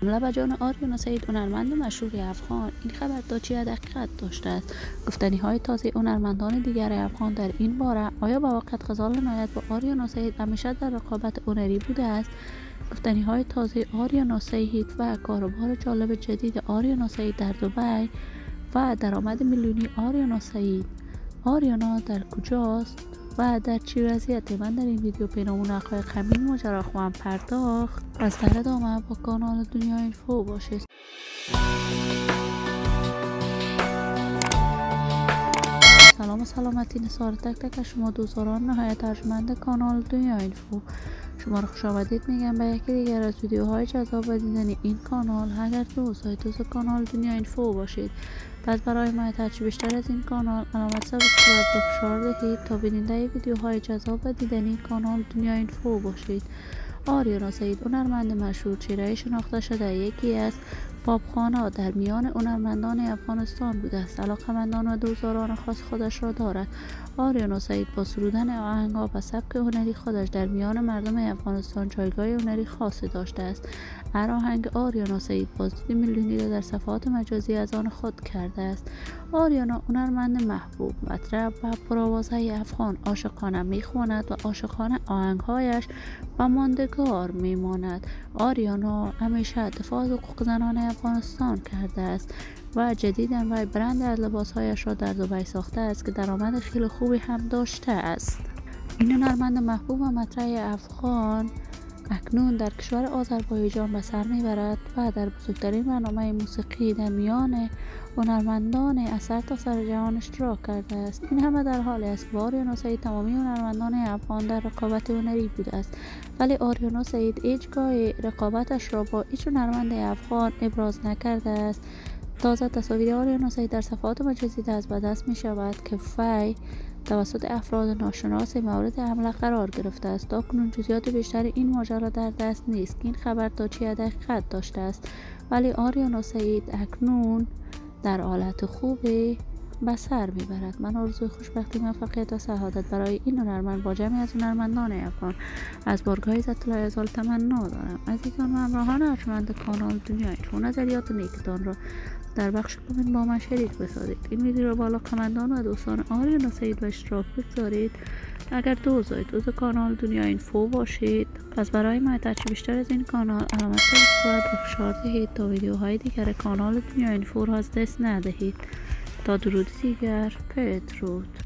حمله به جان آریانا سعید هنرمند مشهور افغان. این خبر تا چه حقیقت داشته است؟ گفتنی های تازه هنرمندان دیگر افغان در این باره. آیا به واقع غزال عنایت با آریانا سعید همیشه در رقابت هنری بوده است؟ گفتنی های تازه آریانا سعید و کاروبار جالب جدید آریانا سعید در دبی و درآمد میلیونی آریانا سعید. آریانا در کجاست و در چه وضعیتی؟ من در این ویدیو پیرامون حقایق همین ماجرا خواهم پرداخت. از در ادامه با کانال دنیا اینفو باشید. سلام و سلامتی نثار تک تک شما دوستان نهایت ارجمند کانال دنیا اینفو. شما رو خوش آمدید میگم به یکی دیگر از ویدیوهای جذاب و دیدنی این کانال. اگر دوست کانال دنیا اینفو باشید، پس برای حمایت هرچی بیشتر از این کانال علامت سابسکرایب را فشار دهید تا بیننده ویدیوهای جذاب و دیدنی کانال دنیا اینفو باشید. آریانا سعید هنرمند مشهور چهره شناخته شده یکی از پاپخوانا در میان هنرمندان افغانستان بوده است. علاقه‌مندان و دوستداران خاص خودش را دارد. آریانا سعید با سرودن آهنگ‌ها و سبک هنری خودش در میان مردم افغانستان جایگاه هنری خاصی داشته است. هر آهنگ آریانا سعید بازدید میلیونی را در صفحات مجازی از آن خود کرده است. آریانا هنرمند محبوب، مطرب و پرآوازه افغان عاشقانه میخواند و عاشقانه آهنگهایش و ماندگار میماند. آریانا همیشه دفاع از حقوق زنان افغانستان کرده است و جدیداً وی برند از لباسهایش را در دبی ساخته است که درآمد خیلی خوبی هم داشته است. این هنرمند محبوب و مطرح افغان اکنون در کشور آذربایجان به سر میبرد و در بزرگترین برنامه موسیقی در میان هنرمندان از سرتاسر جهان اشتراک کرده است. این همه در حالی است که آریانا سعید تمامی هنرمندان افغان در رقابت هنری بوده است، ولی آریانا سعید هیچگاه رقابتش را با هیچ هنرمند افغان ابراز نکرده است. تازه تصاویر آریانا سعید در صفحات مجازی دست به دست می شود که وی توسط افراد ناشناس مورد حمله قرار گرفته است. تاکنون جزئیات بیشتر این ماجرا در دست نیست که این خبر تا چه حقیقت داشته است، ولی آریانا سعید اکنون در حالت خوبی به سر میبرد. من آرزوی خوشبختی، موفقیت و سعادت برای این هنرمند با جمعی از هنرمندان افغان از بارگاه عزت الله ازال تمنا دارم. عزیزان و همراهان ارجمند کانال دنیا اینفو، نظریات نیکتان را در بخش کامنت با من شریک بسازید. این ویدیو را با علاقه‌مندان و دوستان آریانا سعید به اشتراک بگذارید. اگر دوست کانال دنیا اینفو باشید، پس برای حمایت هرچی بیشتر از این کانال علامت سابسکرایب را فشار دهید تا ویدیوهای دیگر کانال دنیا اینفو را از دست ندهید. تا درود دیگر، بدرود.